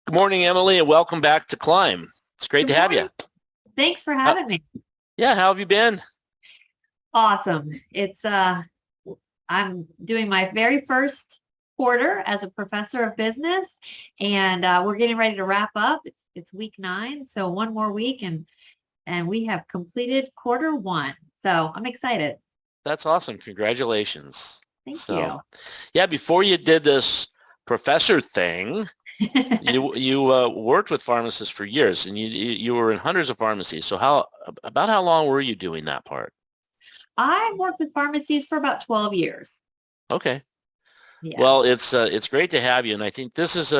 Good morning, Emily, and welcome back to Climb. It's great Good to have you. morning. Thanks for Uh, having me. yeah, how have you been? Awesome. I'm doing my very first quarter as a professor of business, and we're getting ready to wrap up. It's week 9, so one more week, and we have completed quarter 1. So I'm excited. That's awesome. Congratulations. Thank So, you. yeah, before you did this professor thing, you worked with pharmacists for years, and you were in hundreds of pharmacies. So how long were you doing that part? I worked with pharmacies for about 12 years. Okay. Yeah. Well, it's great to have you, and I think this is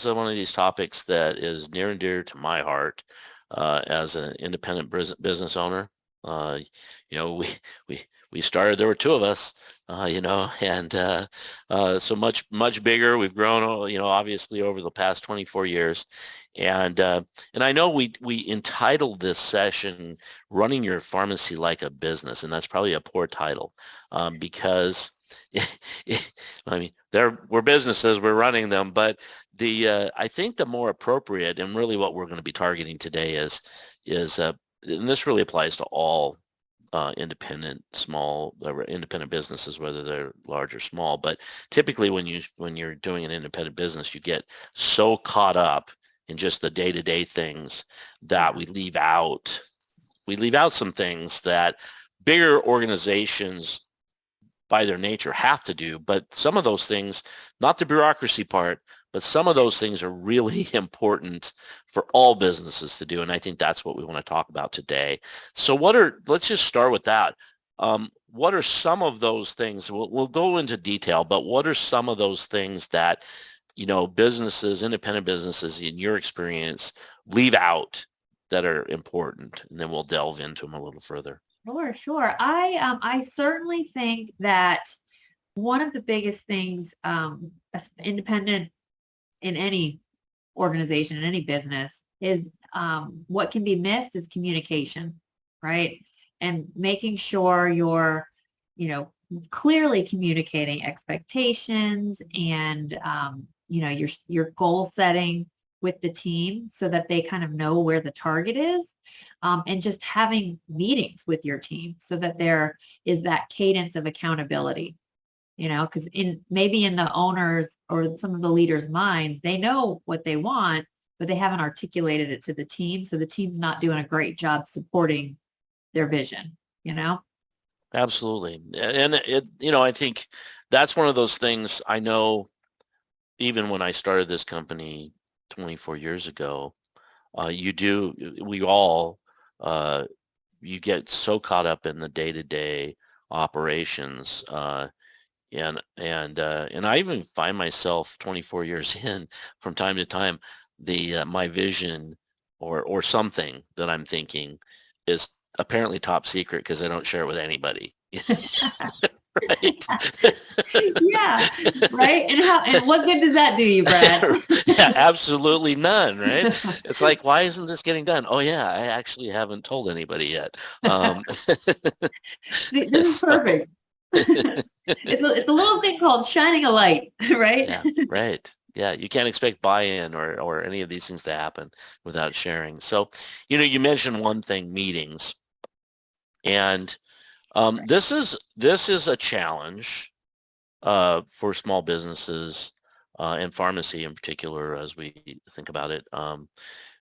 one of these topics that is near and dear to my heart as an independent business owner. Uh, we we started. There were two of us, and so much bigger. We've grown, obviously over the past 24 years, and I know we entitled this session "Running Your Pharmacy Like a Business," and that's probably a poor title because. I mean, we're businesses, we're running them, but I think the more appropriate and really what we're going to be targeting today is and this really applies to all independent businesses, whether they're large or small. But typically, when you're doing an independent business, you get so caught up in just the day-to-day things that Yeah. we leave out some things that bigger organizations by their nature have to do. But some of those things, not the bureaucracy part, but some of those things are really important for all businesses to do. And I think that's what we want to talk about today. So let's just start with that. What are some of those things? We'll go into detail, but what are some of those things that, independent businesses in your experience leave out that are important? And then we'll delve into them a little further. Sure, sure. I certainly think that one of the biggest things, as independent in any organization, in any business, is what can be missed is communication, right? And making sure you're, you know, clearly communicating expectations and your goal setting with the team so that they kind of know where the target is, and just having meetings with your team so that there is that cadence of accountability, because maybe in the owners or some of the leaders' mind, they know what they want, but they haven't articulated it to the team. So the team's not doing a great job supporting their vision. Absolutely. And I think that's one of those things. I know even when I started this company 24 years ago, we all, uh, you get so caught up in the day-to-day operations. And I even find myself 24 years in from time to time, my vision or something that I'm thinking is apparently top secret because I don't share it with anybody. Right? Yeah, right. And what good does that do you, Brad? Yeah, absolutely none, right? It's like, why isn't this getting done? Oh yeah, I actually haven't told anybody yet. See, this is So, perfect. It's a little thing called shining a light, right? yeah, right. Yeah, you can't expect buy-in or any of these things to happen without sharing. So, you mentioned one thing, meetings, and Right. this is a challenge for small businesses and pharmacy in particular as we think about it.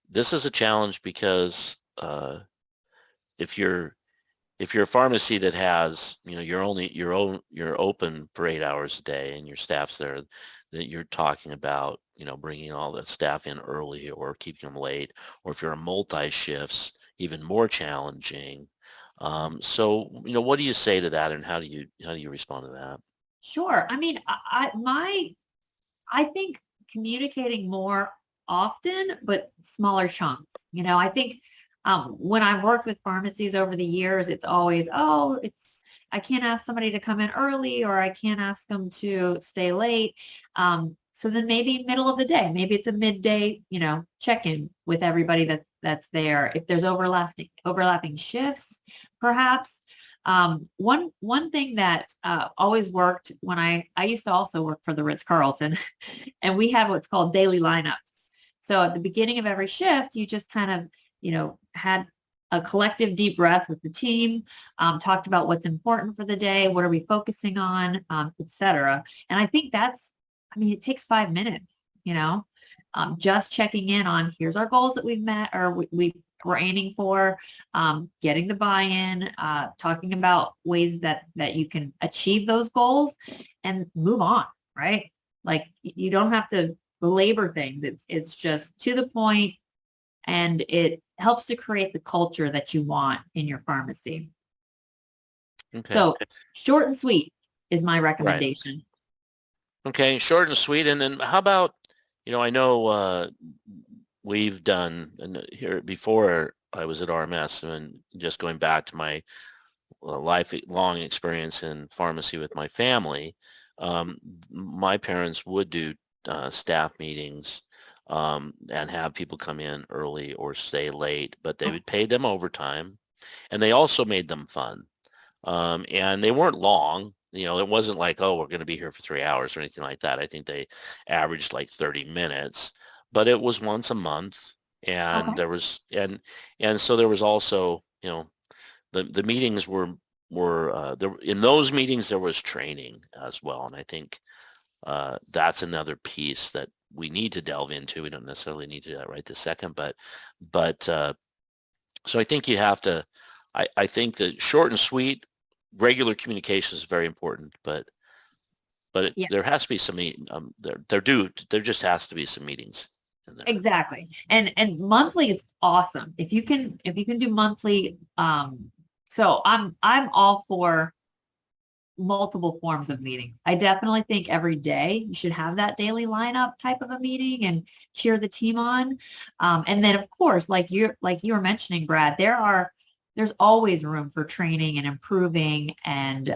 This is a challenge because if you're a pharmacy that has, you're open for 8 hours a day and your staff's there, that you're talking about, bringing all the staff in early or keeping them late, or if you're a multi-shifts, even more challenging. So, what do you say to that, and how do you respond to that? Sure. I mean, I think communicating more often, but smaller chunks. I think when I've worked with pharmacies over the years, it's always, oh, I can't ask somebody to come in early or I can't ask them to stay late. So then maybe middle of the day, maybe it's a midday, check-in with everybody that's there. If there's overlapping shifts, perhaps. One thing that always worked when I used to also work for the Ritz-Carlton, and we have what's called daily lineups. So at the beginning of every shift, you just kind of, had a collective deep breath with the team, talked about what's important for the day, what are we focusing on, et cetera. And I think it takes 5 minutes, just checking in on here's our goals that we've met or we're aiming for, getting the buy-in, talking about ways that you can achieve those goals and move on, right? Like you don't have to belabor things. It's just to the point, and it helps to create the culture that you want in your pharmacy. Okay. So short and sweet is my Right. recommendation. Okay. Short and sweet. And then how about, I know we've done here before I was at RMS, and just going back to my lifelong experience in pharmacy with my family, my parents would do staff meetings and have people come in early or stay late, but they Oh, would pay them overtime, and they also made them fun. And they weren't long. It wasn't like, oh, we're going to be here for 3 hours or anything like that. I think they averaged like 30 minutes, but it was once a month. And okay. and so there was also, the meetings were in those meetings there was training as well. And I think that's another piece that we need to delve into. We don't necessarily need to do that right this second, but so I think you have to, I think that short and sweet, regular communication is very important, but Yeah, there has to be some, there just has to be some meetings in there. exactly. And monthly is awesome. If you can do monthly, so I'm all for multiple forms of meeting. I definitely think every day you should have that daily lineup type of a meeting and cheer the team on. And then of course, like you were mentioning, Brad, there's always room for training and improving and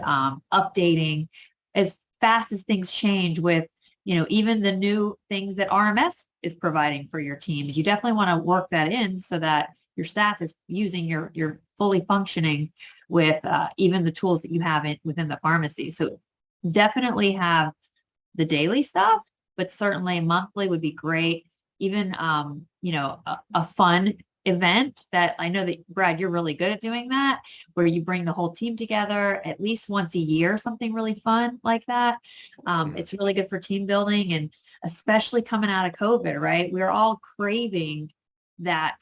updating as fast as things change with, even the new things that RMS is providing for your teams. You definitely want to work that in so that your staff is using your fully functioning with even the tools that you have within the pharmacy. So definitely have the daily stuff, but certainly monthly would be great. Even, a fun event that I know that Brad, you're really good at doing that, where you bring the whole team together at least once a year, something really fun like that. It's really good for team building, and especially coming out of COVID, right? We're all craving that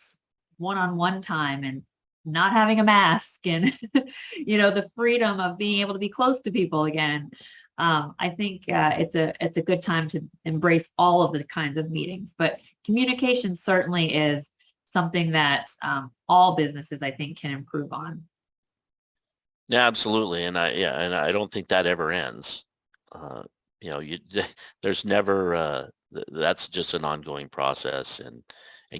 one-on-one time and not having a mask and, the freedom of being able to be close to people again. I think it's a good time to embrace all of the kinds of meetings, but communication certainly is something that all businesses I think can improve on. Yeah, absolutely. And I don't think that ever ends. Uh, you there's never that's just an ongoing process, and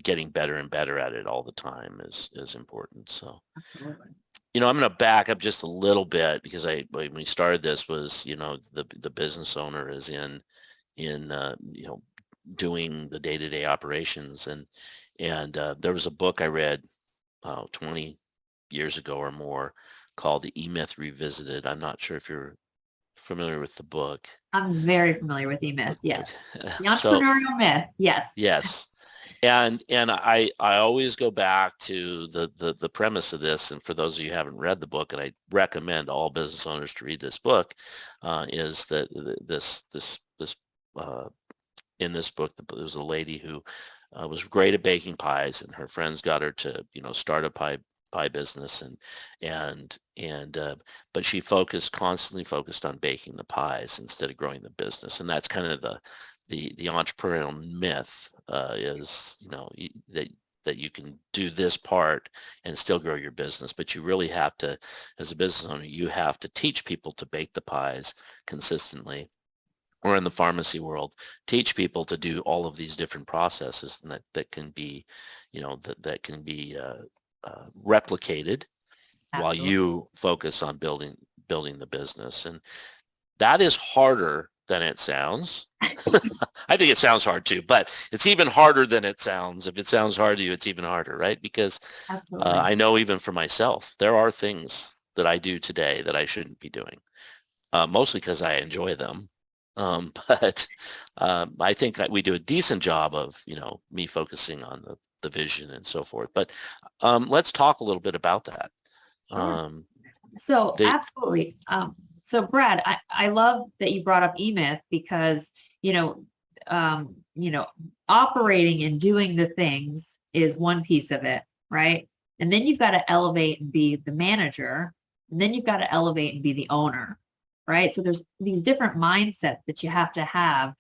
getting better and better at it all the time is important. So, Absolutely. I'm going to back up just a little bit, because when we started this was, the business owner is in doing the day-to-day operations, and there was a book I read 20 years ago or more called The E-Myth Revisited. I'm not sure if you're familiar with the book. I'm very familiar with E-Myth. Yes. The So entrepreneurial myth. Yes. yes. And I always go back to the premise of this, and for those of you who haven't read the book, and I recommend all business owners to read this book, is that this in this book, there was a lady who was great at baking pies, and her friends got her to, start a pie business, and but she constantly focused on baking the pies instead of growing the business. And that's kind of the entrepreneurial myth, is, that you can do this part and still grow your business, but you really have to, as a business owner, you have to teach people to bake the pies consistently, or in the pharmacy world, teach people to do all of these different processes, and that can be, that can be replicated while Absolutely. you focus on building the business. And that is harder than it sounds. I think it sounds hard too, but it's even harder than it sounds. If it sounds hard to you, it's even harder, right? Because Absolutely. I know even for myself, there are things that I do today that I shouldn't be doing, mostly because I enjoy them. But I think we do a decent job of, me focusing on the vision and so forth. But let's talk a little bit about that. Sure. Um, So they, absolutely. So Brad, I love that you brought up eMyth because, you know, you know, operating and doing the things is one piece of it, right? And then you've got to elevate and be the manager, and then you've got to elevate and be the owner, right? So there's these different mindsets that you have to have.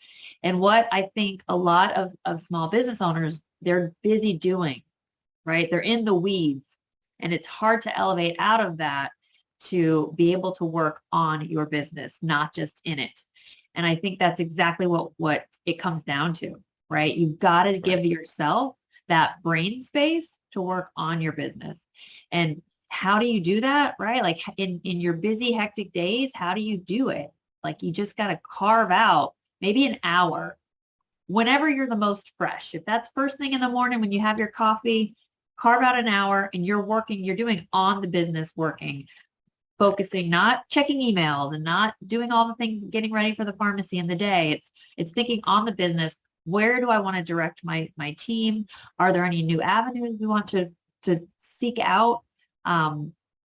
And what I think a lot of small business owners, they're busy doing, right? They're in the weeds, and it's hard to elevate out of that to be able to work on your business, not just in it. And I think that's exactly what it comes down to, right? You've got to right, give yourself that brain space to work on your business. And how do you do that, right? Like in your busy, hectic days, how do you do it? Like you just got to carve out maybe an hour whenever you're the most fresh. If that's first thing in the morning when you have your coffee, carve out an hour and you're working, you're doing on the business working, right, focusing, not checking emails and not doing all the things, getting ready for the pharmacy in the day. It's thinking on the business. Where do I want to direct my team? Are there any new avenues we want to seek out?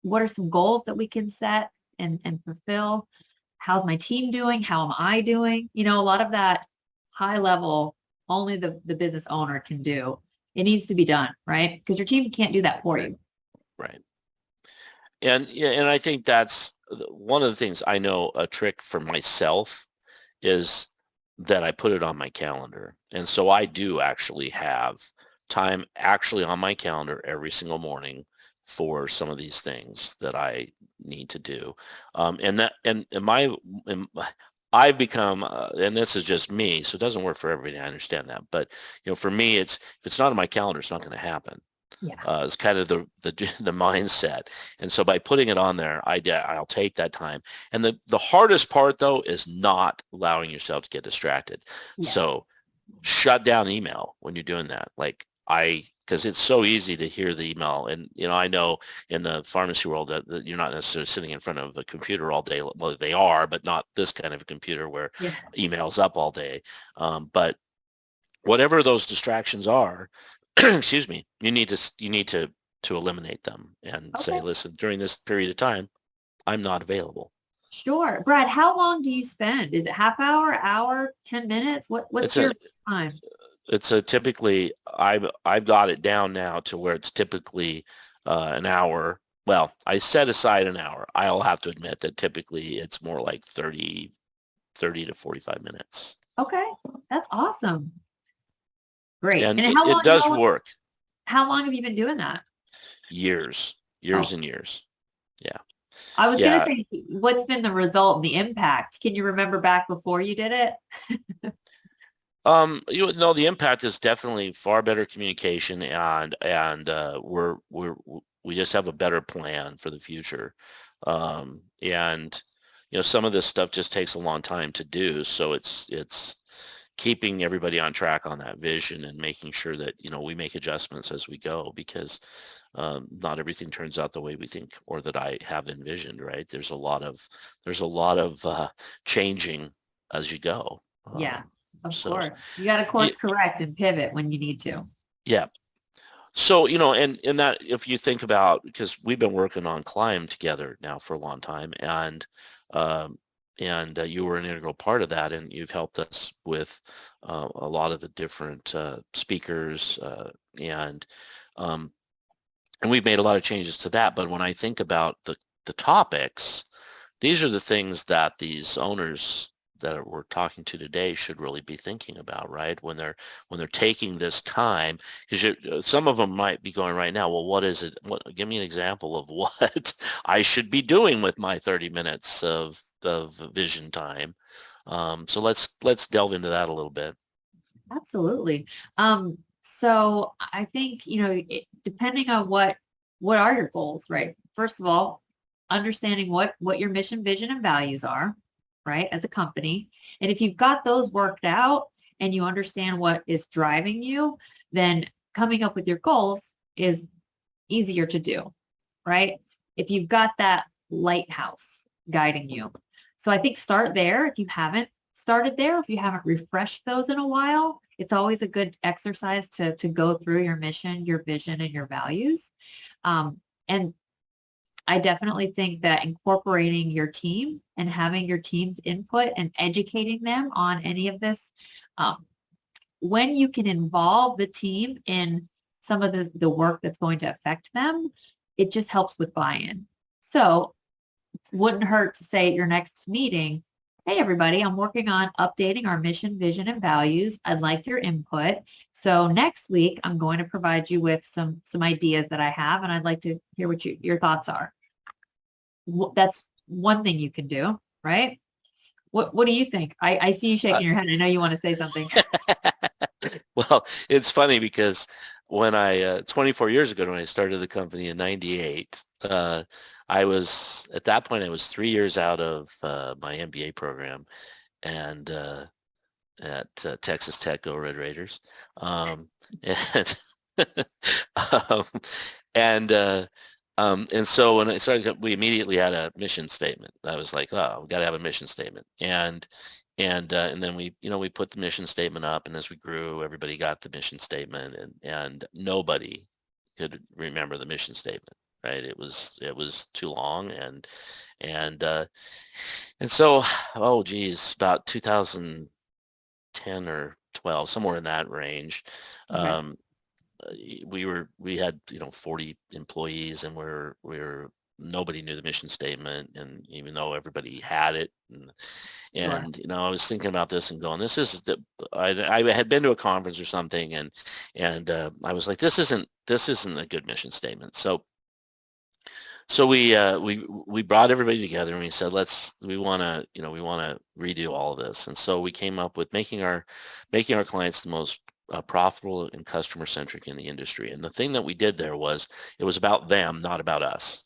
What are some goals that we can set and fulfill? How's my team doing? How am I doing? You know, a lot of that high level only the business owner can do. It needs to be done, right? Because your team can't do that for right, you. right. And yeah, and I think that's one of the things I know a trick for myself is that I put it on my calendar. And so I do actually have time actually on my calendar every single morning for some of these things that I need to do. And that, and I've become, and this is just me, so it doesn't work for everybody. I understand that. But, for me, if it's not on my calendar, it's not going to happen. Yeah. It's kind of the mindset. And so by putting it on there, I'll take that time. And the hardest part though is not allowing yourself to get distracted. Yeah. So shut down email when you're doing that. Because it's so easy to hear the email. And, I know in the pharmacy world that you're not necessarily sitting in front of a computer all day. Well, they are, but not this kind of a computer where Yeah. email's up all day. But whatever those distractions are, excuse me, you need to eliminate them and say, Okay. listen, during this period of time, I'm not available. Sure. Brad, how long do you spend? Is it half hour, 10 minutes? What's It's a your time? it's a typically I've got it down now to where it's typically an hour. Well, I set aside an hour. I'll have to admit that typically it's more like 30 to 45 minutes. Okay. That's awesome. Great. And And it does work. how long have you been doing that? Years, years Oh, and years. Yeah. I was going to Yeah. say, what's been the result and the impact? Can you remember back before you did it? You know, the impact is definitely far better communication, and we just have a better plan for the future. And some of this stuff just takes a long time to do, so it's keeping everybody on track on that vision and making sure that we make adjustments as we go, because not everything turns out the way we think or that I have envisioned. Right? There's a lot of changing as you go. Yeah, of So. course. You got to Yeah, course correct and pivot when you need to. yeah. So, and that if you think about, because we've been working on Climb together now for a long time, um, and you were an integral part of that, and you've helped us with a lot of the different speakers, and um, and we've made a lot of changes to that. But when I think about the topics, these are the things that these owners that we're talking to today should really be thinking about, right? When they're taking this time, because some of them might be going right now, well, what is it? Give me an example of what I should be doing with my 30 minutes of vision time. So let's delve into that a little bit. Absolutely. So I think, depending on what are your goals, right? First of all, understanding what your mission, vision, and values are, right, as a company. And if you've got those worked out and you understand what is driving you, then coming up with your goals is easier to do, right? If you've got that lighthouse guiding you. So I think start there if you haven't started there, if you haven't refreshed those in a while, it's always a good exercise to go through your mission, your vision, and your values. And I definitely think that incorporating your team and having your team's input and educating them on any of this, um, when you can involve the team in some of the work that's going to affect them, it just helps with buy-in. So wouldn't hurt to say at your next meeting, hey, everybody, I'm working on updating our mission, vision, and values. I'd like your input. So next week, I'm going to provide you with some ideas that I have, and I'd like to hear what your thoughts are. That's one thing you can do, right? What do you think? I see you shaking your head. I know you want to say something. Well, it's funny because when 24 years ago, when I started the company in 98, at that point, I was 3 years out of my MBA program and at Texas Tech, go Red Raiders. And um, and and so when I started, we immediately had a mission statement. I was like, oh, we got to have a mission statement. And then we put the mission statement up, and as we grew, everybody got the mission statement, and nobody could remember the mission statement, right? It was too long, and so, oh geez, about 2010 or 12, somewhere in that range. Okay. Um, we had 40 employees, and nobody knew the mission statement, and even though everybody had it, Sure. and I was thinking about this and going, I had been to a conference or something, and I was like, this isn't a good mission statement. So we brought everybody together, and we said, we want to redo all of this. And so we came up with making our clients the most profitable and customer centric in the industry. And the thing that we did there was, it was about them, not about us.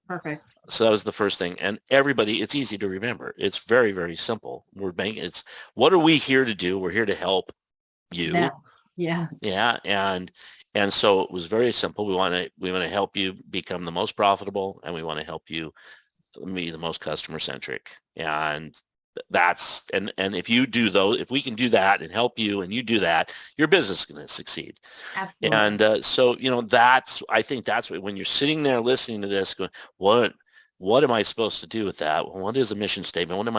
Perfect. So that was the first thing. And everybody, it's easy to remember. It's very, very simple. What are we here to do? We're here to help Them. you. Yeah. Yeah. And so it was very simple. We want to help you become the most profitable, and we want to help you be the most customer centric. And if you do those, if we can do that and help you, and you do that, your business is going to succeed. Absolutely. And so, I think that's when you're sitting there listening to this going, what am I supposed to do with that? Well, what is a mission statement?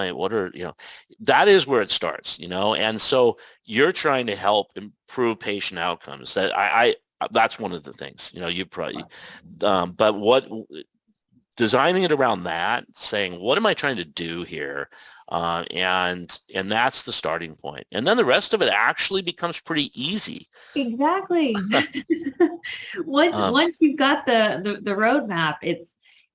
That is where it starts, and so you're trying to help improve patient outcomes. That's one of the things, you probably, but designing it around that, saying, what am I trying to do here? And that's the starting point. And then the rest of it actually becomes pretty easy. Exactly. Um, Once you've got the roadmap,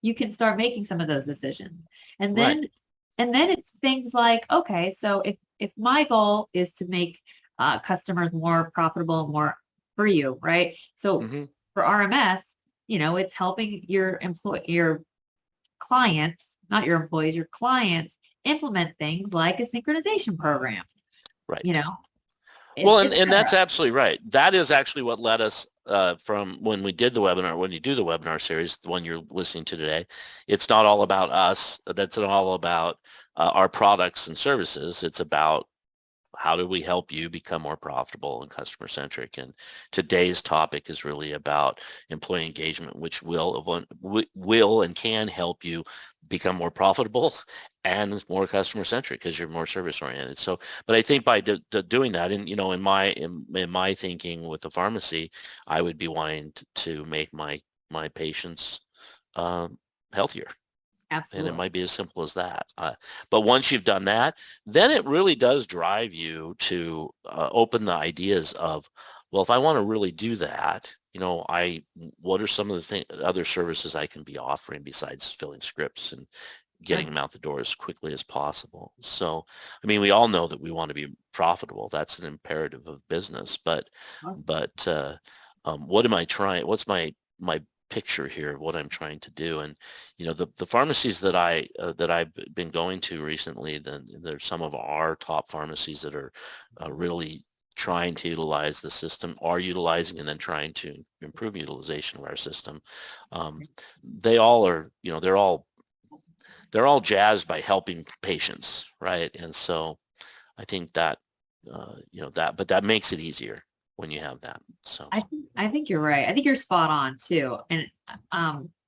you can start making some of those decisions. And right. then it's things like, okay, so if my goal is to make customers more profitable and more for you, right? So hmm for RMS, it's helping your clients, not your employees, your clients implement things like a synchronization program, you Right. know, Well, and that's etc. absolutely right. That is actually what led us from when we did the webinar, when you do the webinar series, the one you're listening to today. It's not all about us. That's not all about our products and services. It's about, how do we help you become more profitable and customer centric? And today's topic is really about employee engagement, which will and can help you become more profitable and more customer centric because you're more service oriented. So, but I think by doing that, and in my thinking with the pharmacy, I would be wanting to make my patients um, healthier. And it Absolutely. might be as simple as that. But once you've done that, then it really does drive you to open the ideas of, well, if I want to really do that, what are some of the other services I can be offering besides filling scripts and getting Sure. them out the door as quickly as possible? So, I mean, we all know that we want to be profitable. That's an imperative of business. Sure. But what am I trying? What's my picture here of what I'm trying to do? And the pharmacies that I've been going to recently, then there's some of our top pharmacies that are really trying to utilize the system, are utilizing and then trying to improve utilization of our system. They all are, they're all jazzed by helping patients, right? And so I think that, but that makes it easier when you have that. So, I think you're right. I think you're spot on too. And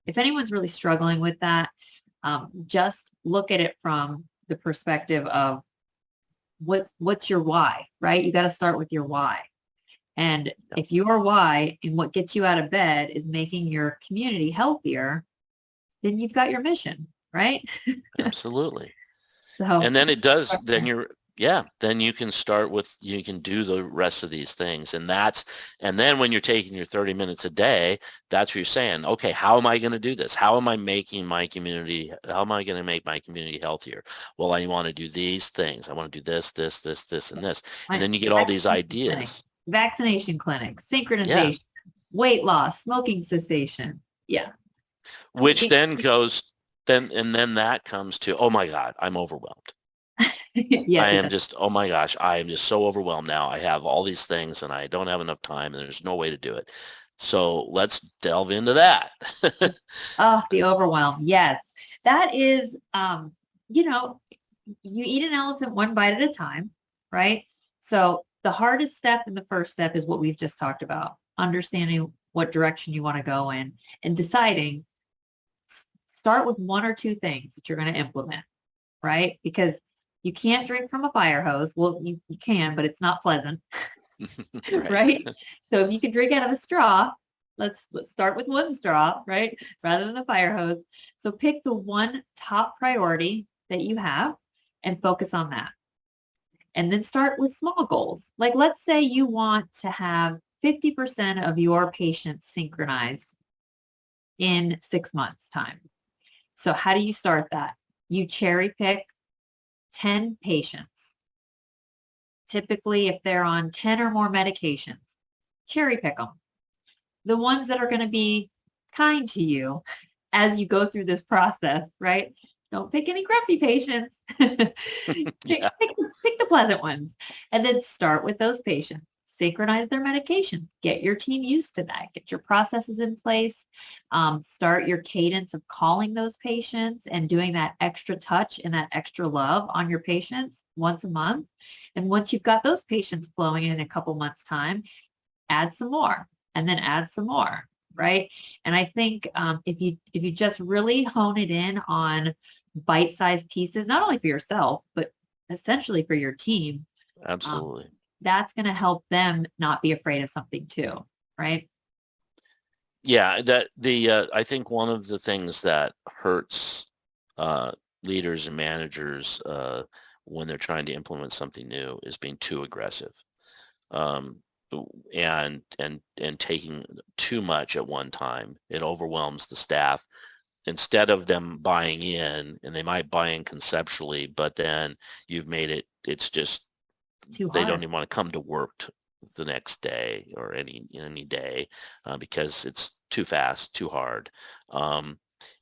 if anyone's really struggling with that, just look at it from the perspective of what's your why, right? You got to start with your why. And yeah, if your why and what gets you out of bed is making your community healthier, then you've got your mission, right? absolutely. So And then it does, then you can start with, you can do the rest of these things. And then when you're taking your 30 minutes a day, that's what you're saying, okay, how am I going to do this? How am I making my community, how am I going to make my community healthier? Well, I want to do these things. I want to do this, this, this, this, and this. And then you get all these ideas. vaccination clinic, Yeah. synchronization, weight loss, smoking cessation. Yeah. Which then goes, and then that comes to, oh my God, I'm overwhelmed. I Yes, it am does. just, oh my gosh, I am just so overwhelmed now. I have all these things and I don't have enough time and there's no way to do it. So let's delve into that. Oh, the overwhelm. Yes. That is, you know, you eat an elephant one bite at a time, right? So the hardest step and the first step is what we've just talked about, understanding what direction you want to go in and deciding, start with one or two things that you're going to implement, right? Because you can't drink from a fire hose. Well, you can, but it's not pleasant, Right. right? So if you can drink out of a straw, let's start with one straw, right? Rather than the fire hose. So pick the one top priority that you have and focus on that. And then start with small goals. Like let's say you want to have 50% of your patients synchronized in 6 months time. So how do you start that? You cherry pick 10 patients. Typically, if they're on 10 or more medications, cherry pick them. The ones that are going to be kind to you as you go through this process, right? Don't pick any grumpy patients. pick, Yeah, pick the pleasant ones and then start with those patients. Synchronize their medications. Get your team used to that. Get your processes in place. Start your cadence of calling those patients and doing that extra touch and that extra love on your patients once a month. And once you've got those patients flowing in a couple months' time, add some more and then add some more, right? And I think if you just really hone it in on bite-sized pieces, not only for yourself, but essentially for your team, um, absolutely. that's going to help them not be afraid of something too, right? Yeah, I think one of the things that hurts uh, leaders and managers when they're trying to implement something new is being too aggressive. Um, and taking too much at one time. It overwhelms the staff. Instead of them buying in, and they might buy in conceptually, but then you've made it's just, Too they don't hard. even want to come to work the next day or any day because it's too fast, too hard. Um,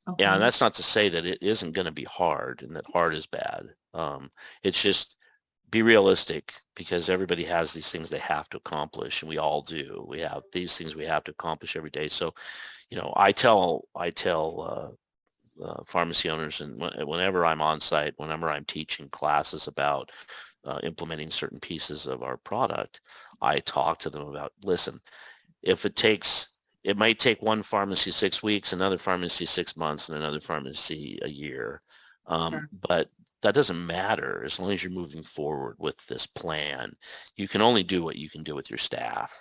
and Okay. that's not to say that it isn't going to be hard and that hard is bad. It's just, be realistic, because everybody has these things they have to accomplish, and we all do. We have these things we have to accomplish every day. So, I tell pharmacy owners, and whenever I'm on site, whenever I'm teaching classes about implementing certain pieces of our product, I talk to them about, listen, if it might take one pharmacy 6 weeks, another pharmacy 6 months, and another pharmacy a year. Sure. But that doesn't matter as long as you're moving forward with this plan. You can only do what you can do with your staff,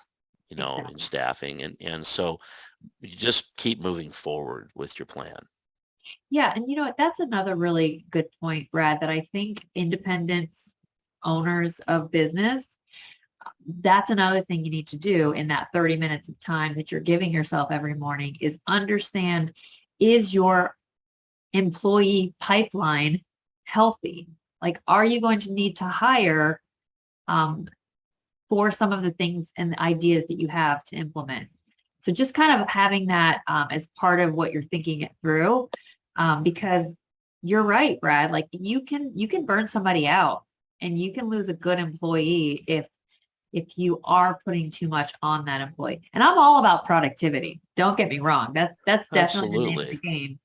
in Exactly. staffing. And so you just keep moving forward with your plan. Yeah. And you know what? That's another really good point, Brad, that I think independents, owners of business, that's another thing you need to do in that 30 minutes of time that you're giving yourself every morning is understand, is your employee pipeline healthy? Like, are you going to need to hire um, for some of the things and the ideas that you have to implement? So just kind of having that as part of what you're thinking it through, because you're right, Brad. Like you can burn somebody out and you can lose a good employee if you are putting too much on that employee. And I'm all about productivity. Don't get me wrong. That's definitely the name of the Absolutely.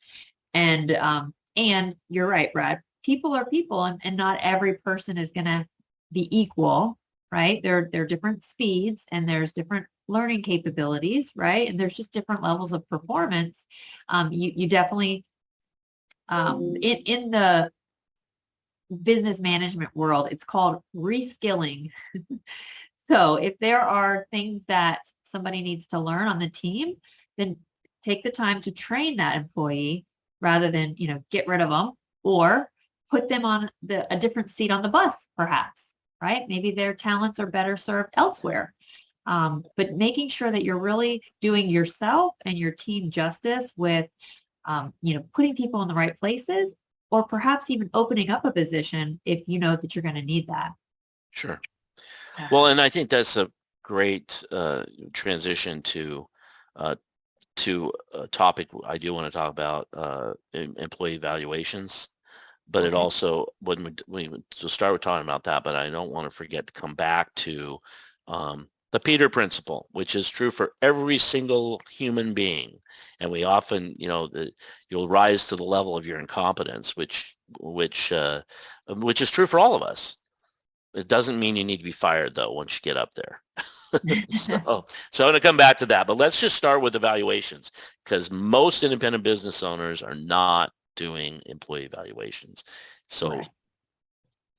game. And you're right, Brad. People are people, and not every person is gonna be equal, right? There are different speeds and there's different learning capabilities, right? And there's just different levels of performance. You definitely in the business management world, it's called reskilling. So if there are things that somebody needs to learn on the team, then take the time to train that employee rather than, get rid of them or put them on a different seat on the bus, perhaps, right? Maybe their talents are better served elsewhere. But making sure that you're really doing yourself and your team justice with, putting people in the right places or perhaps even opening up a position if you know that you're going to need that. Sure. Yeah. Well, and I think that's a great transition uh, to a topic I do want to talk about, employee evaluations. But it Okay. also, when we start with talking about that, but I don't want to forget to come back to the Peter principle, which is true for every single human being. And we often, you'll rise to the level of your incompetence, which is true for all of us. It doesn't mean you need to be fired though once you get up there. So I'm going to come back to that, but let's just start with evaluations because most independent business owners are not doing employee evaluations. So Right.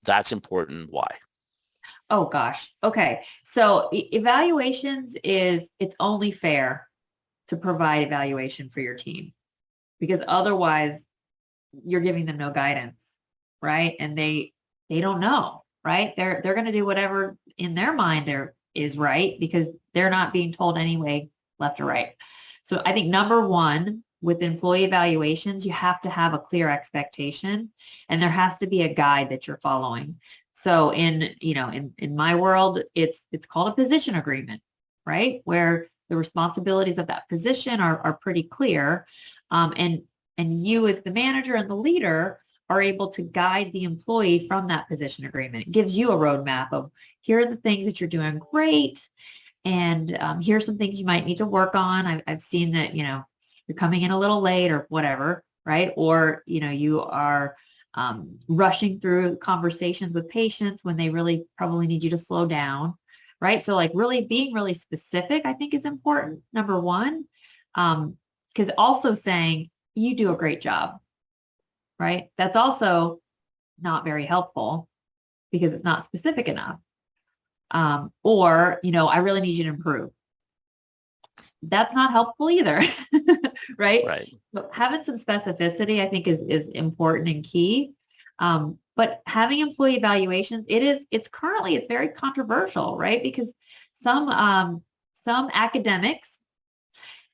that's important. Why? Oh gosh. Okay. So evaluations it's only fair to provide evaluation for your team because otherwise you're giving them no guidance, right? And they don't know, right? They're going to do whatever in their mind there is right because they're not being told anyway, left or right. So I think number one with employee evaluations, you have to have a clear expectation and there has to be a guide that you're following. So in my world, it's called a position agreement, right? Where the responsibilities of that position are pretty clear. And you as the manager and the leader are able to guide the employee from that position agreement. It gives you a roadmap of here are the things that you're doing great. And here's some things you might need to work on. I've seen that, you're coming in a little late or whatever, right? Or, you are rushing through conversations with patients when they really probably need you to slow down, right? So like really being really specific, I think is important, number one. Because also saying you do a great job, right? That's also not very helpful because it's not specific enough. Or, I really need you to improve. That's not helpful either, right? Right. So having some specificity, I think, is important and key. But having employee evaluations, it's very controversial, right? Because some academics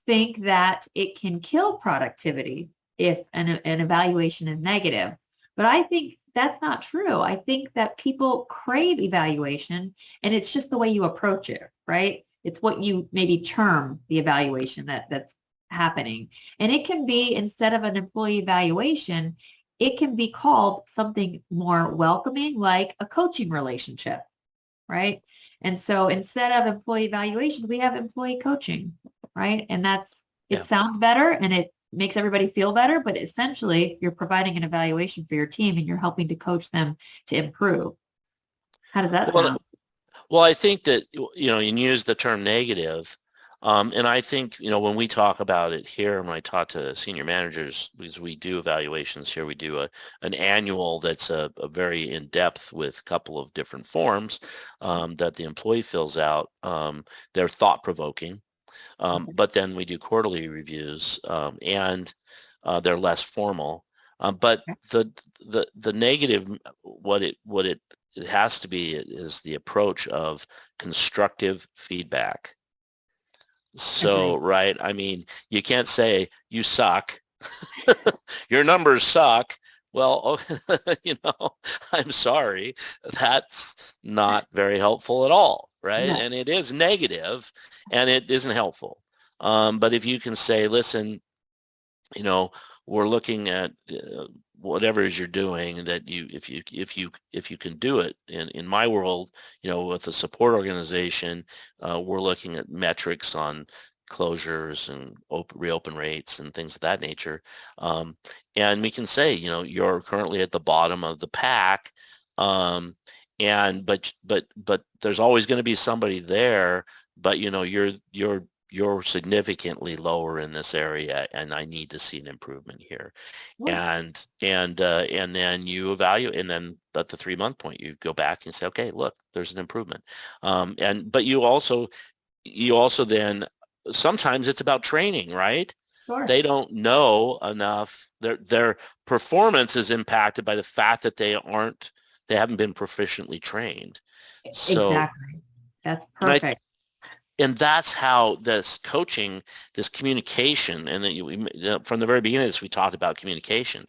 think that it can kill productivity if an evaluation is negative. But I think that's not true. I think that people crave evaluation and it's just the way you approach it, right? It's what you maybe term the evaluation that's happening. And it can be, instead of an employee evaluation, it can be called something more welcoming, like a coaching relationship, right? And so instead of employee evaluations, we have employee coaching, right? And it Yeah. sounds better and it makes everybody feel better, but essentially you're providing an evaluation for your team and you're helping to coach them to improve. How does that Well, sound? well, I think that, you use the term negative. And I think, when we talk about it here, when I talk to senior managers, because we do evaluations here, we do an annual that's a very in-depth with a couple of different forms that the employee fills out. They're thought-provoking. Okay. But then we do quarterly reviews, and they're less formal. But the negative, it has to be is the approach of constructive feedback. So, Agreed. right, I mean, you can't say you suck, your numbers suck. Well, I'm sorry. That's not very helpful at all, right? No. And it is negative and it isn't helpful. But if you can say, listen, you know, we're looking at whatever it is you're doing that if you can do it in my world, with a support organization, we're looking at metrics on closures and reopen rates and things of that nature. And we can say, you're currently at the bottom of the pack. and but there's always going to be somebody there, but you're significantly lower in this area, and I need to see an improvement here. Sure. And then you evaluate, and then at the 3 month point you go back and say, okay, look, there's an improvement. And but you also then, sometimes it's about training, right? Sure. They don't know enough. Their performance is impacted by the fact that they haven't been proficiently trained. So, Exactly. That's and I perfect. and that's how this coaching, this communication, and then from the very beginning of this, we talked about communication.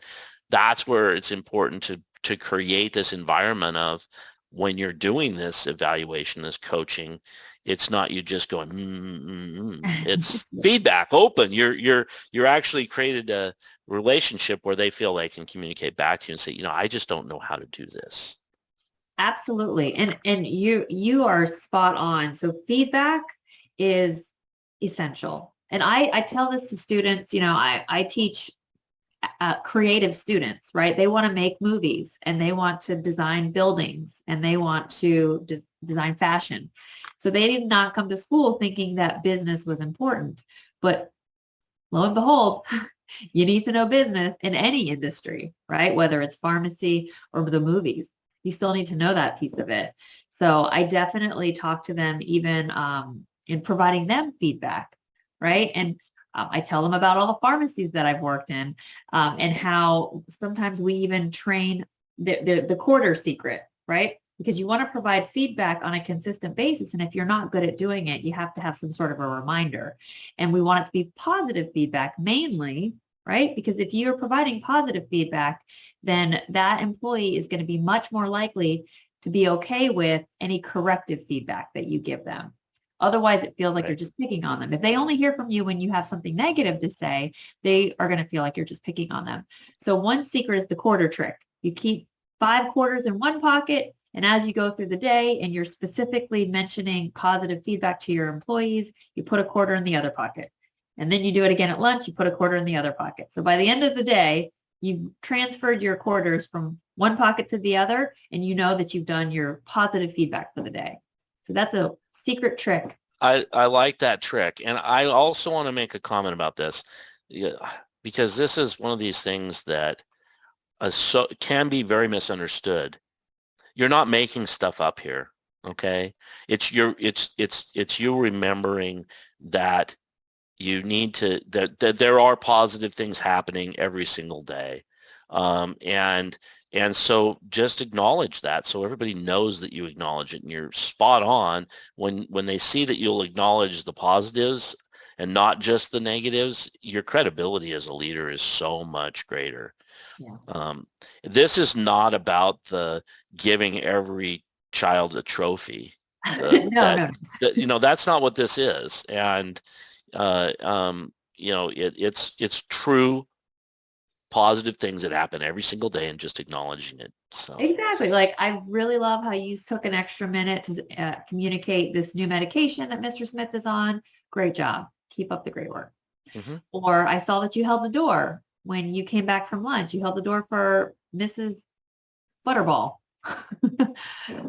That's where it's important to create this environment of, when you're doing this evaluation, this coaching, it's not you just going, it's feedback open. You're actually created a relationship where they feel they can communicate back to you and say, I just don't know how to do this. Absolutely. And you are spot on. So feedback is essential. And I tell this to students, I teach creative students, right? They want to make movies and they want to design buildings and they want to design fashion. So they did not come to school thinking that business was important. But lo and behold, you need to know business in any industry, right? Whether it's pharmacy or the movies, you still need to know that piece of it. So I definitely talk to them even in providing them feedback, right? And I tell them about all the pharmacies that I've worked in and how sometimes we even train the quarter secret, right? Because you want to provide feedback on a consistent basis. And if you're not good at doing it, you have to have some sort of a reminder. And we want it to be positive feedback mainly, right? Because if you're providing positive feedback, then that employee is going to be much more likely to be okay with any corrective feedback that you give them. Otherwise, it feels like you're Right. just picking on them. If they only hear from you when you have something negative to say, they are going to feel like you're just picking on them. So one secret is the quarter trick. You keep 5 quarters in one pocket, and as you go through the day and you're specifically mentioning positive feedback to your employees, you put a quarter in the other pocket. And then you do it again at lunch, you put a quarter in the other pocket. So by the end of the day, you've transferred your quarters from one pocket to the other, and you know that you've done your positive feedback for the day. So that's a secret trick. I like that trick. And I also want to make a comment about this, yeah, because this is one of these things that can be very misunderstood. You're not making stuff up here. Okay. It's you remembering that that there are positive things happening every single day. And so just acknowledge that, so everybody knows that you acknowledge it, and you're spot on when they see that you'll acknowledge the positives and not just the negatives. Your credibility as a leader is so much greater. Yeah. um, this is not about the giving every child a trophy. No, no, That's not what this is. And it's true positive things that happen every single day, and just acknowledging it. So, exactly. Like, I really love how you took an extra minute to communicate this new medication that Mr. Smith is on. Great job. Keep up the great work. mhm. Or I saw that you held the door when you came back from lunch. You held the door for Mrs. Butterball.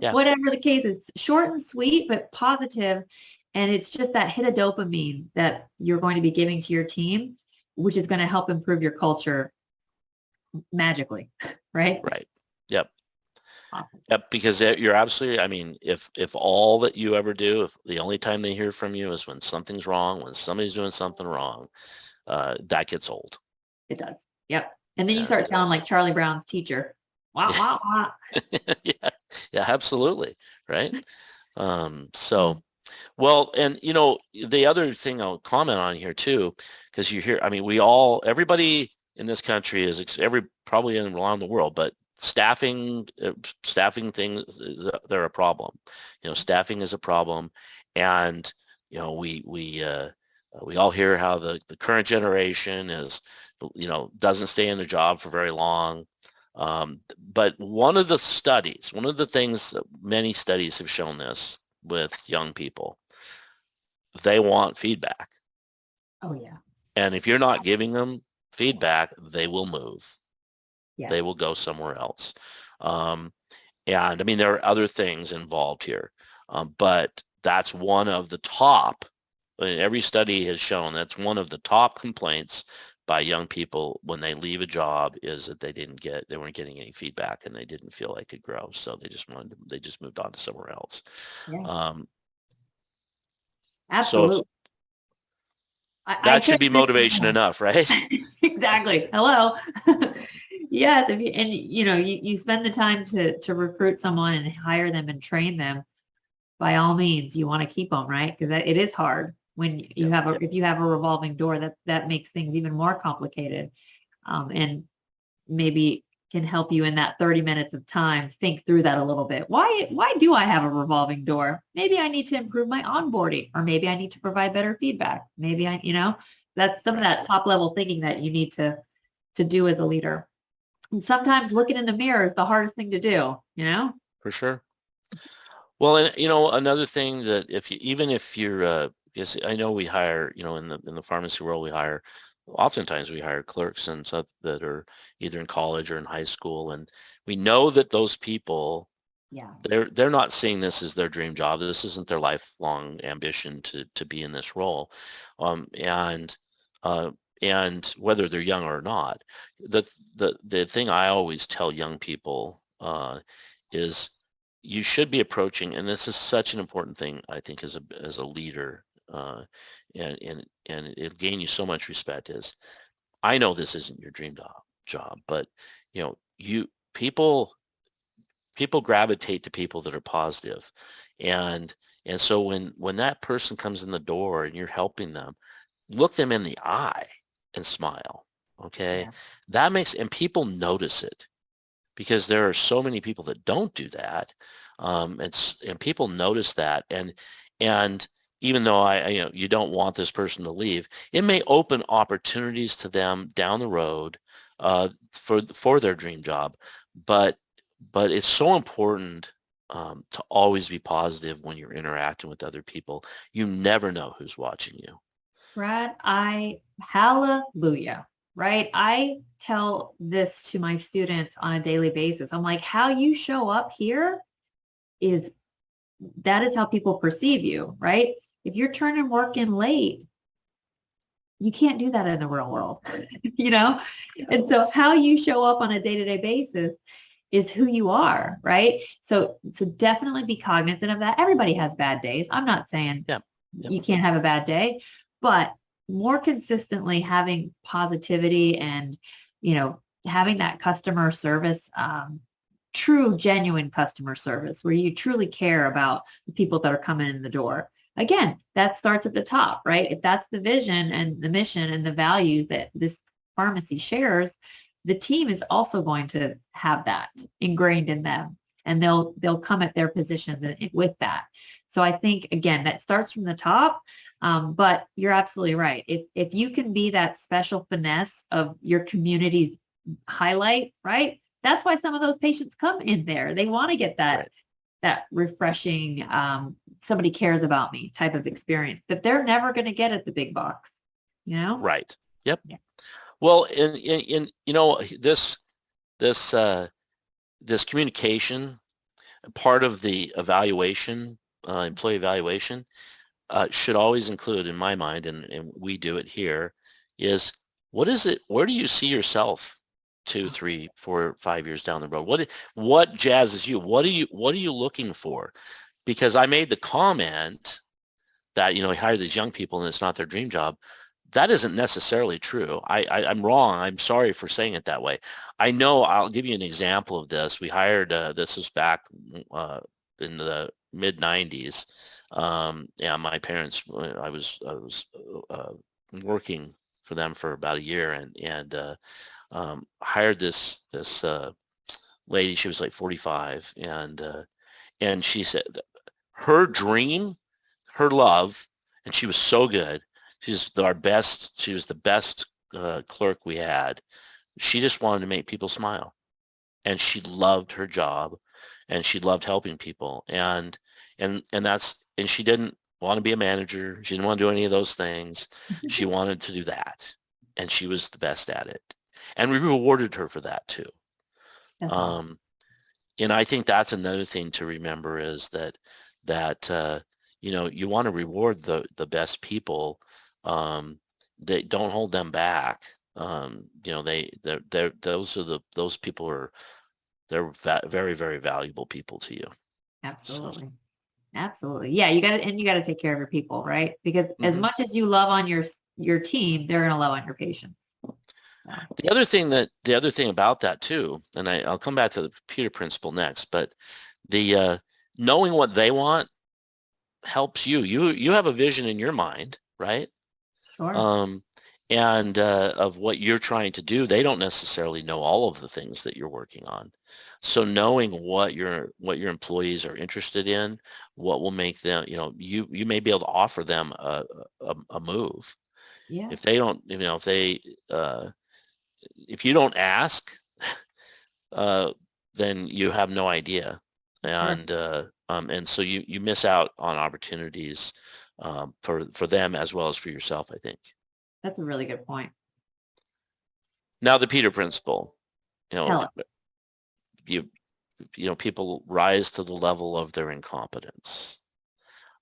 Yeah, Whatever the case is, short and sweet, but positive. And it's just that hit of dopamine that you're going to be giving to your team, which is going to help improve your culture magically, right? right. Yep. Awesome. Yep. Because you're absolutely, I mean, if all that you ever do, if the only time they hear from you is when something's wrong, when somebody's doing something wrong, that gets old. It does. Yep. And then you And start sounding like Charlie Brown's teacher. Wah, wah, wah. yeah, yeah, absolutely. Right. Mm. So, well, and the other thing I'll comment on here too, because you hear, I mean, everybody in this country probably around the world, but staffing things, they're a problem. Staffing is a problem. And, we all hear how the current generation doesn't stay in the job for very long. But one of the things that many studies have shown this with young people, they want feedback. Oh, yeah. And if you're not giving them feedback, they will move. They Yes. will go somewhere else. Um, And I mean, there are other things involved here, but that's one of the top. Every study has shown that's one of the top complaints by young people when they leave a job is that they weren't getting any feedback and they didn't feel they could grow. So they just moved on to somewhere else. Yeah, Um, so if, absolutely. I that should couldn't be agree with motivation you enough, right? more. Exactly. Hello. Yes, and you spend the time to recruit someone and hire them and train them. By all means, you want to keep them, right? Because it is hard when Yep, yep, if you have a revolving door, that makes things even more complicated. And maybe can help you in that 30 minutes of time think through that a little bit. Why do I have a revolving door? Maybe I need to improve my onboarding, or maybe I need to provide better feedback. Maybe that's some of right. that top level thinking that you need to do as a leader. And sometimes looking in the mirror is the hardest thing to do. For sure. Well, and another thing that even if you're, yes, I know we hire, in the pharmacy world, oftentimes we hire clerks and stuff that are either in college or in high school, and we know that those people, Yeah. they're not seeing this as their dream job. This isn't their lifelong ambition to be in this role, and uh, and whether they're young or not, the thing I always tell young people is you should be approaching, and this is such an important thing I think as a leader, and it'll gain you so much respect. Is I know this isn't your dream job, but you people gravitate to people that are positive. And so when that person comes in the door and you're helping them, look them in the eye and smile. Okay. Yeah. And people notice it because there are so many people that don't do that. And people notice that. And even though you don't want this person to leave, it may open opportunities to them down the road for their dream job. But it's so important to always be positive when you're interacting with other people. You never know who's watching you. Brad, hallelujah, right? I tell this to my students on a daily basis. I'm like, how you show up here is that is how people perceive you, right? If you're turning work in late, you can't do that in the real world, you know? And so how you show up on a day-to-day basis is who you are, right? So definitely be cognizant of that. Everybody has bad days. I'm not saying Yeah. Yep. you can't have a bad day, but more consistently having positivity and, having that customer service, true, genuine customer service where you truly care about the people that are coming in the door. Again, that starts at the top, right? If that's the vision and the mission and the values that this pharmacy shares, the team is also going to have that ingrained in them, and they'll come at their positions with that. So I think again that starts from the top, but you're absolutely right. If you can be that special finesse of your community's highlight, right? That's why some of those patients come in there. They want to get Right. that refreshing, somebody cares about me type of experience that they're never going to get at the big box. You know? Right. Yep. Yeah. Well, in this this communication, part of the evaluation, employee evaluation, should always include, in my mind, and we do it here, is what is it? Where do you see yourself 2, 3, 4, 5 years down the road? What jazzes you? What are you looking for? Because I made the comment that you hire these young people and it's not their dream job. That isn't necessarily true. I'm wrong. I'm sorry for saying it that way. I know. I'll give you an example of this. We hired, this was back in the mid 90s. Yeah, my parents, I was working for them for about a year and hired this lady. She was like 45, and she said her dream, her love, and she was so good. She was the best clerk we had. She just wanted to make people smile, and she loved her job, and she loved helping people, and she didn't want to be a manager. She didn't want to do any of those things. She wanted to do that, and she was the best at it, and we rewarded her for that too. That's awesome. Um, and I think that's another thing to remember is that you want to reward the best people. They don't hold them back. Those people are very, very valuable people to you. So, Absolutely. Absolutely. Yeah, you got to take care of your people, right? Because as mhm. much as you love on your team, they're going to love on your patients. So, The other thing about that too, and I'll come back to the Peter principle next, but the knowing what they want helps you. You have a vision in your mind, right? sure. Um, and of what you're trying to do. They don't necessarily know all of the things that you're working on. So knowing what your employees are interested in, what will make them, you may be able to offer them a move. Yeah, If they don't, if you don't ask, uh, then you have no idea. sure. And so you miss out on opportunities for them as well as for yourself, I think. That's a really good point. Now the Peter principle, you know, Tell it. you people rise to the level of their incompetence.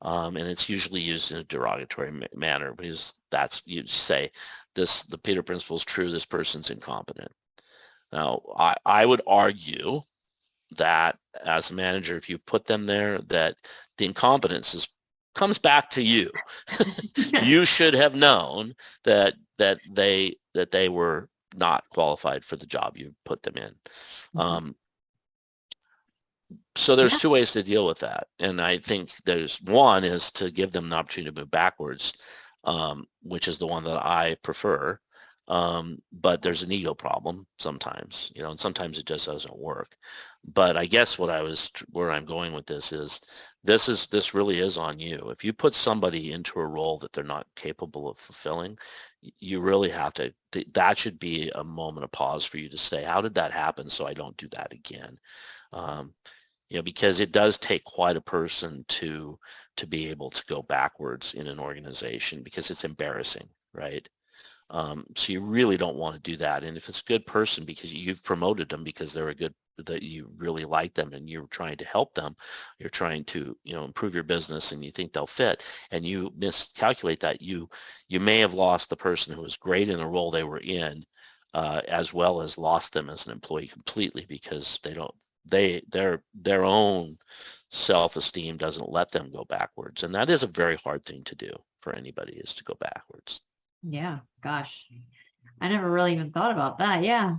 And it's usually used in a derogatory manner because that's you say the Peter principle is true. This person's incompetent. Now, I would argue that as a manager, if you put them there, that the incompetence comes back to you. You should have known that they were not qualified for the job you put them in. Mhm. So there's Yeah, two ways to deal with that. And I think there's one is to give them an opportunity to move backwards, which is the one that I prefer. But there's an ego problem sometimes, and sometimes it just doesn't work. But I guess where I'm going with this really is on you. If you put somebody into a role that they're not capable of fulfilling, you really have to, that should be a moment of pause for you to say, how did that happen? So I don't do that again. Um, because it does take quite a person to be able to go backwards in an organization because it's embarrassing, right? So you really don't want to do that. And if it's a good person because you've promoted them because they're a good, that you really like them and you're trying to help them, you're trying to, improve your business and you think they'll fit and you miscalculate that, you may have lost the person who was great in the role they were in, as well as lost them as an employee completely because their own self-esteem doesn't let them go backwards. And that is a very hard thing to do for anybody is to go backwards. yeah. Gosh, I never really even thought about that. Yeah,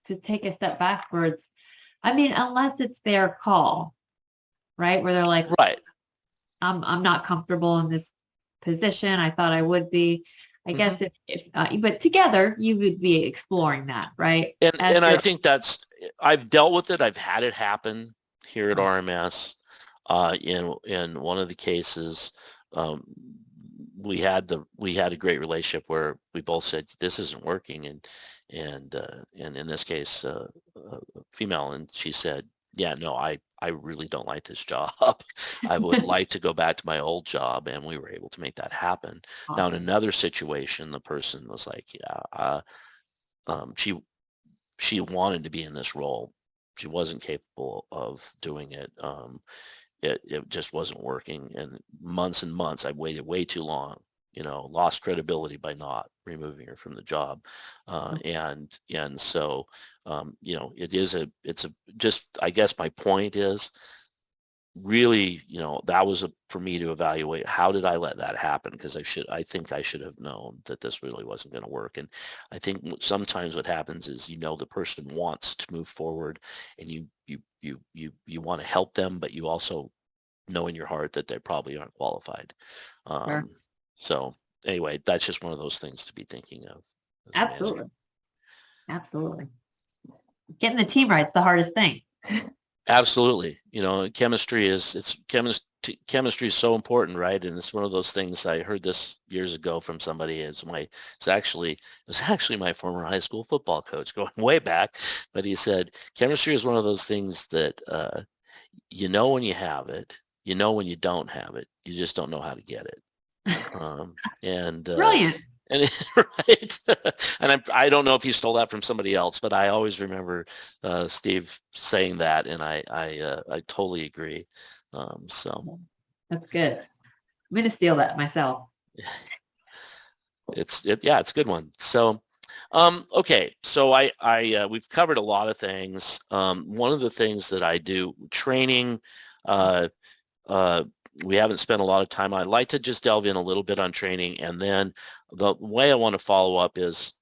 to take a step backwards. I mean, unless it's their call, right? Where they're like, Right. I'm not comfortable in this position. I thought I would be. I hmm guess if but together you would be exploring that, right? As And I you're, think I've dealt with it. I've had it happen here at RMS. In one of the cases, um, we had a great relationship where we both said this isn't working, and in this case, female, and she said, yeah, no, I really don't like this job. I would like to go back to my old job, and we were able to make that happen. Now, in awesome. another situation, the person was like, yeah, she wanted to be in this role. She wasn't capable of doing it. It just wasn't working. And months, I waited way too long, lost credibility by not removing her from the job. And so, just, I guess my point is really, that was for me to evaluate how did I let that happen? Because I think I should have known that this really wasn't going to work. And I think sometimes what happens is, the person wants to move forward and you want to help them, but you also know in your heart that they probably aren't qualified. Sure. Um, so anyway, that's just one of those things to be thinking of as a manager. Absolutely. Absolutely. Getting the team right's the hardest thing. Absolutely. Chemistry is so important, right? And it's one of those things. I heard this years ago from somebody. It was actually my former high school football coach going way back, but he said chemistry is one of those things that you know when you have it, you know when you don't have it, you just don't know how to get it. Um, and uh, Brilliant. And right, and I don't know if he stole that from somebody else, but I always remember Steve saying that, and I totally agree. So That's good. I'm going to steal that myself. yeah, it's a good one. So okay, so we've covered a lot of things. One of the things that I do training. Uh, uh, we haven't spent a lot of time on. I'd like to just delve in a little bit on training, and then the way I want to follow up is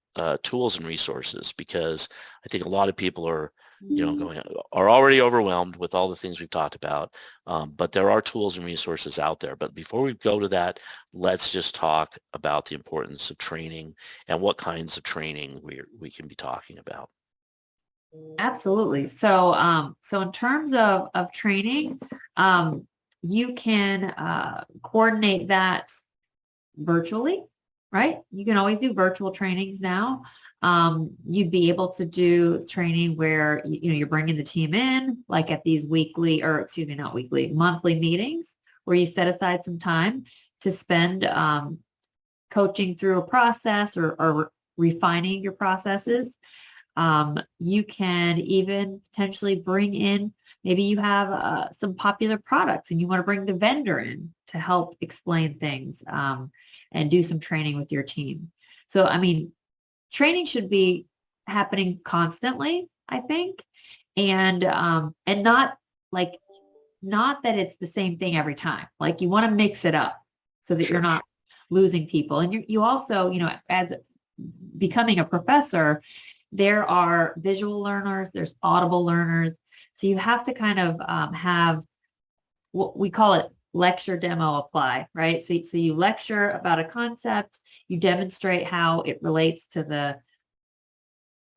tools and resources, because I think a lot of people are, are already overwhelmed with all the things we've talked about, but there are tools and resources out there. But before we go to that, let's just talk about the importance of training and what kinds of training we can be talking about. Absolutely. So in terms of training, you can coordinate that virtually, right? You can always do virtual trainings now. You'd be able to do training where you're bringing the team in, like at these weekly, or excuse me, not weekly, monthly meetings, where you set aside some time to spend coaching through a process or refining your processes. You can even potentially bring in, maybe you have some popular products and you want to bring the vendor in to help explain things and do some training with your team. So, I mean, training should be happening constantly, I think, and not like, not that it's the same thing every time. Like you want to mix it up so that you're Sure. not losing people. And you also, as becoming a professor, there are visual learners, there's audible learners. So you have to kind of have what we call it lecture, demo, apply, right? So you lecture about a concept, you demonstrate how it relates to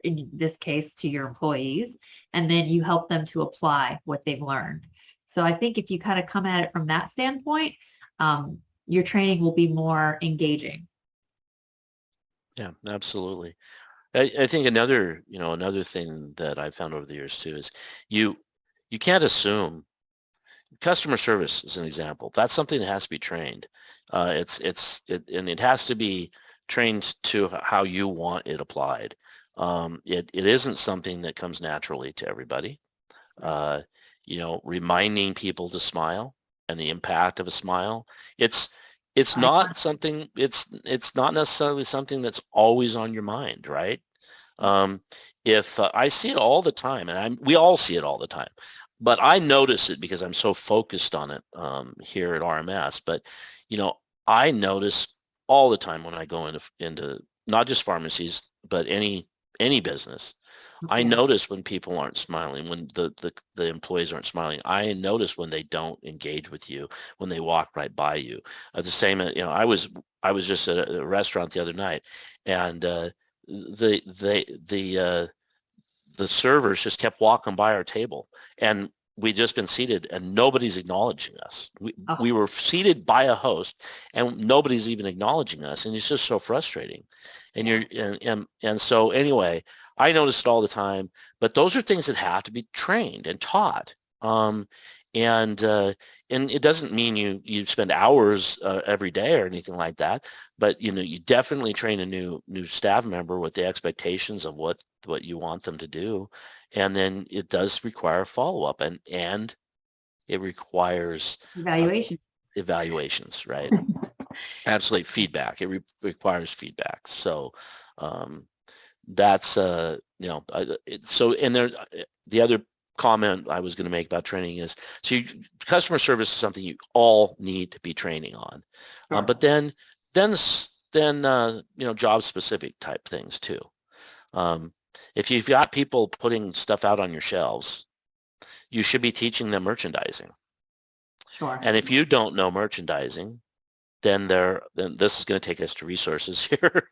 in this case, to your employees, and then you help them to apply what they've learned. So I think if you kind of come at it from that standpoint, your training will be more engaging. Yeah, absolutely. I think another thing that I've found over the years too is you you can't assume. Customer service is an example. That's something that has to be trained. And it has to be trained to how you want it applied. It isn't something that comes naturally to everybody. Uh, reminding people to smile and the impact of a smile. It's it's I, not something. It's not necessarily something that's always on your mind, right? Um, if I see it all the time, and we all see it all the time, but I notice it because I'm so focused on it here at RMS. But I notice all the time when I go into not just pharmacies, but any business. I yeah, notice when people aren't smiling, when the employees aren't smiling. I notice when they don't engage with you, when they walk right by you. The same, I was just at a restaurant the other night, and the the servers just kept walking by our table, and we'd just been seated and nobody's acknowledging us. We oh, were seated by a host and nobody's even acknowledging us, and it's just so frustrating. And yeah, and so anyway, I notice it all the time, but those are things that have to be trained and taught. And and it doesn't mean you spend hours every day or anything like that, but you definitely train a new staff member with the expectations of what you want them to do, and then it does require follow-up, and it requires uh, evaluation. evaluations, right? Absolutely, feedback. Requires feedback. So um, that's so, and there the other comment I was going to make about training is, so customer service is something you all need to be training on, but Sure. then job specific type things too. um, if you've got people putting stuff out on your shelves, you should be teaching them merchandising. Sure. And if you don't know merchandising, then this is going to take us to resources here.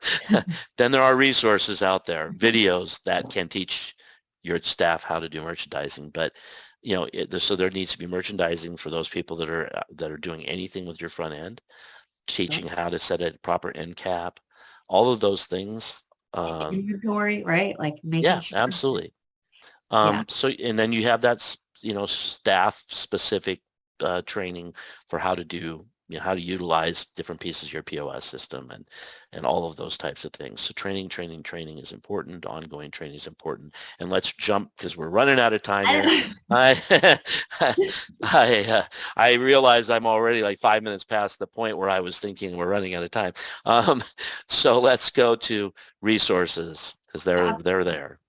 Then there are resources out there, videos that can teach your staff how to do merchandising. But so there needs to be merchandising for those people that are doing anything with your front end, Sure. teaching how to set a proper end cap, all of those things. Inventory, right? Like making Yeah, sure. absolutely. Yeah. So, and then you have that staff specific training for how to do how to utilize different pieces of your POS system and all of those types of things. So training is important. Ongoing training is important. And let's jump because we're running out of time here. I I realize I'm already like 5 minutes past the point where I was thinking we're running out of time. So let's go to resources because they're there.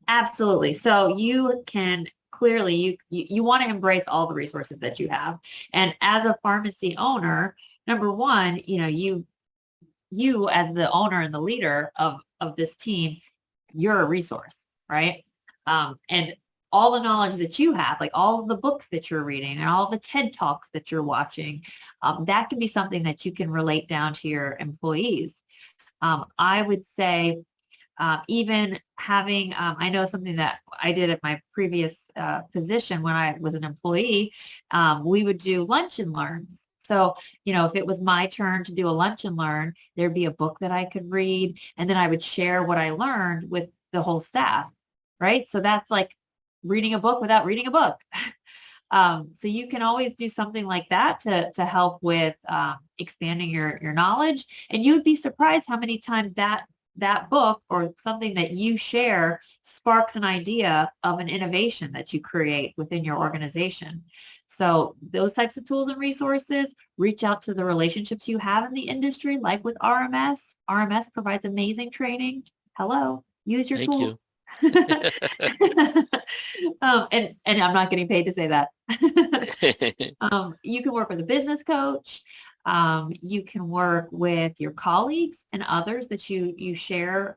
Absolutely. So you can clearly you want to embrace all the resources that you have. And as a pharmacy owner, number one, you as the owner and the leader of this team, you're a resource, right? And all the knowledge that you have, like all of the books that you're reading and all the TED Talks that you're watching, that can be something that you can relate down to your employees. I would say even having, I know something that I did at my previous position when I was an employee, we would do lunch and learns. So, if it was my turn to do a lunch and learn, there'd be a book that I could read, and then I would share what I learned with the whole staff, right? So that's like reading a book without reading a book. So you can always do something like that to help with expanding your knowledge, and you would be surprised how many times that book or something that you share sparks an idea of an innovation that you create within your organization. So those types of tools and resources, reach out to the relationships you have in the industry, like with RMS. RMS provides amazing training. Hello, use your Thank tools. you. And I'm not getting paid to say that. You can work with a business coach. You can work with your colleagues and others that you share,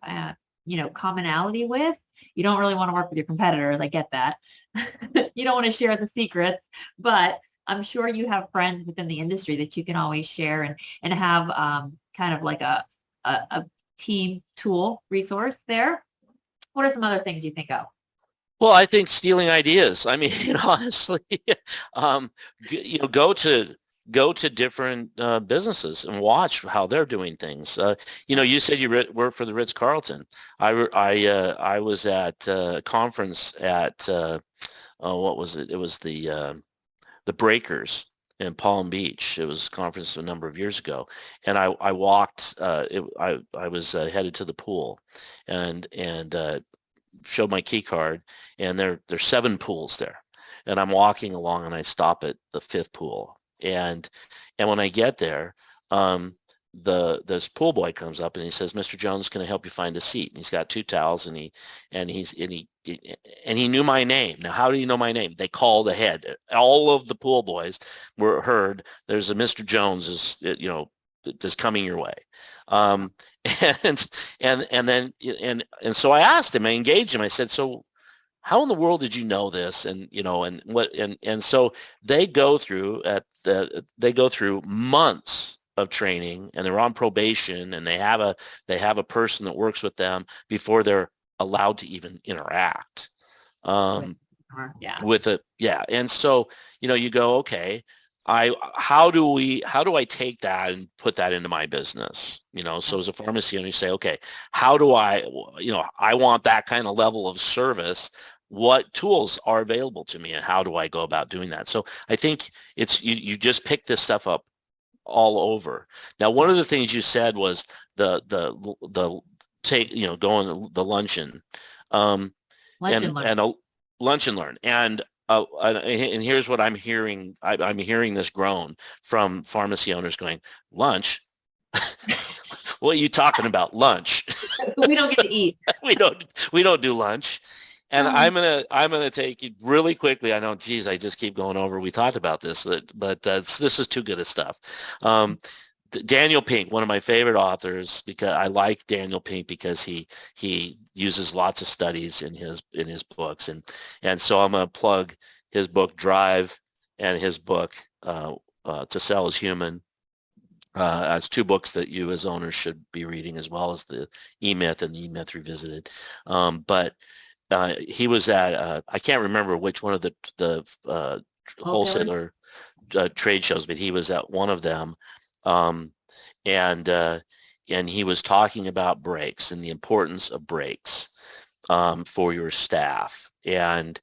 commonality with. You don't really want to work with your competitors. I get that. You don't want to share the secrets, but I'm sure you have friends within the industry that you can always share and have kind of like a team tool resource there. What are some other things you think of? Well, I think stealing ideas. I mean, honestly, um, go to different businesses and watch how they're doing things. You said you work for the Ritz-Carlton. I was at a conference at what was it? It was the Breakers in Palm Beach. It was a conference a number of years ago, and I walked. I was headed to the pool, and showed my key card, and there's 7 pools there, and I'm walking along, and I stop at the 5th pool, and when I get there, um, this pool boy comes up and he says, "Mr. Jones, can I help you find a seat?" And he's got 2 towels, and he knew my name. Now, how do you know my name? They called ahead. All of the pool boys were heard. There's a Mr. Jones is coming your way. Um, and and so I asked him, I engaged him. I said, "So how in the world did you know this?" And so they go through months of training, and they're on probation, and they have a person that works with them before they're allowed to even interact Yeah. with it. Yeah. And so, you go, okay, how do I take that and put that into my business? So as a pharmacy owner, you say, okay, how do I want that kind of level of service. What tools are available to me and how do I go about doing that? So I think it's, you just pick this stuff up all over. Now, one of the things you said was the take, going the luncheon. Um, Lunch and learn. and a lunch and learn. And here's what I'm hearing. I'm hearing this groan from pharmacy owners going, lunch? What are you talking about? Lunch? We don't get to eat. we don't do lunch. And Um, I'm gonna take you really quickly. I know, geez, I just keep going over. We talked about this, but this is too good of stuff. Um, Daniel Pink, one of my favorite authors, because I like Daniel Pink because he uses lots of studies in his books, and so I'm gonna plug his book Drive and his book To Sell is Human, as 2 books that you as owners should be reading, as well as the E-Myth and the E-Myth Revisited. But he was at I can't remember which one of the wholesaler. wholesaler trade shows, but he was at one of them, um, and he was talking about breaks and the importance of breaks for your staff and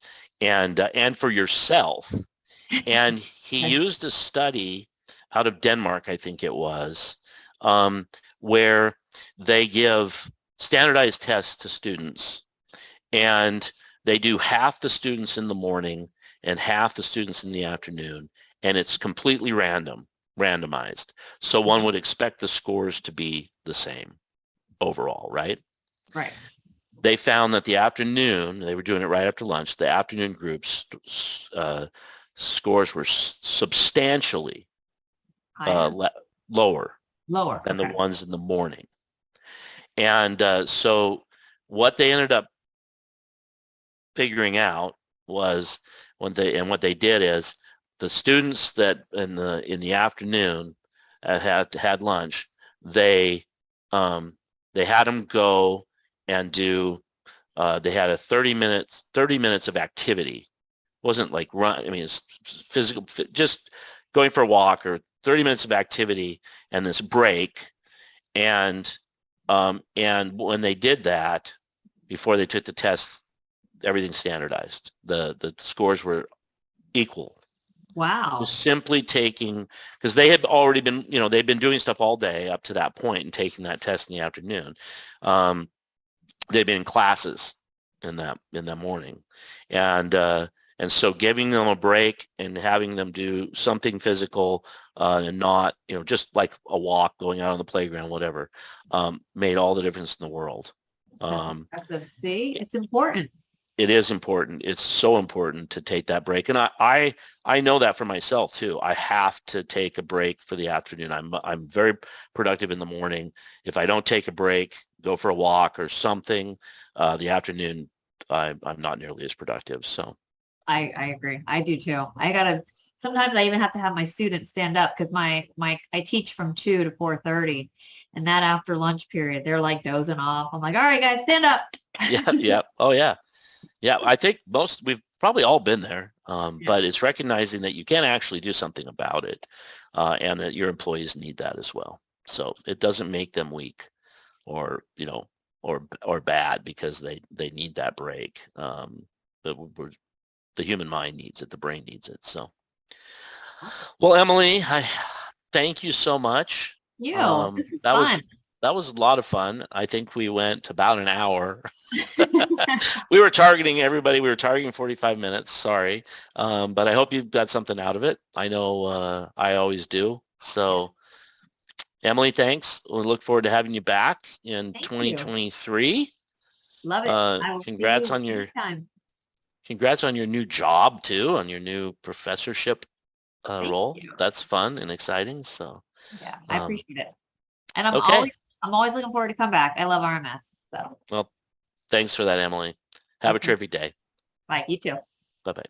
for yourself. And he used a study out of Denmark, I think it was, where they give standardized tests to students, and they do half the students in the morning and half the students in the afternoon, and it's completely randomized. So one would expect the scores to be the same overall, right? Right. They found that the afternoon, they were doing it right after lunch, the afternoon groups scores were substantially Higher. lower Lower. than the Okay. ones in the morning. And so what they ended up figuring out was what they did is the students that in the afternoon had lunch, they had them go and do they had a 30 minutes of activity. It wasn't like run. I mean, it's physical, just going for a walk, or 30 minutes of activity and this break. And when they did that, before they took the test, everything standardized. The scores were equal. Wow. Just simply taking, because they had already been, they'd been doing stuff all day up to that point and taking that test in the afternoon. They'd been in classes in the morning, and so giving them a break and having them do something physical, and not, just like a walk, going out on the playground, whatever, made all the difference in the world. That's impressive. See, it's important. It is important. It's so important to take that break. And I know that for myself too. I have to take a break for the afternoon. I'm very productive in the morning. If I don't take a break, go for a walk or something, the afternoon, I'm not nearly as productive. So I agree. I do too. Sometimes I even have to have my students stand up because I teach from 2 to 4:30, and that after lunch period, they're like dozing off. I'm like, all right, guys, stand up. yeah, yeah. Oh yeah. Yeah. I think we've probably all been there. Yeah. But it's recognizing that you can actually do something about it, and that your employees need that as well. So it doesn't make them weak, or or bad because they need that break. But the human mind needs it, the brain needs it. So, well, Emily, I thank you so much. This is That was fun. a lot of fun. I think we went about an hour. We were targeting 45 minutes. Sorry, but I hope you got something out of it. I know I always do. So, Emily, thanks. We look forward to having you back in Thank you. 2023. Love it. I will see Congrats you on your anytime. new job too, on your new professorship Thank role. you. That's fun and exciting. So, Yeah, I um, appreciate it. And okay. I'm always looking forward to come back. I love RMS. So, Well, thanks for that, Emily. Have a okay. terrific day. Bye. You too. Bye-bye.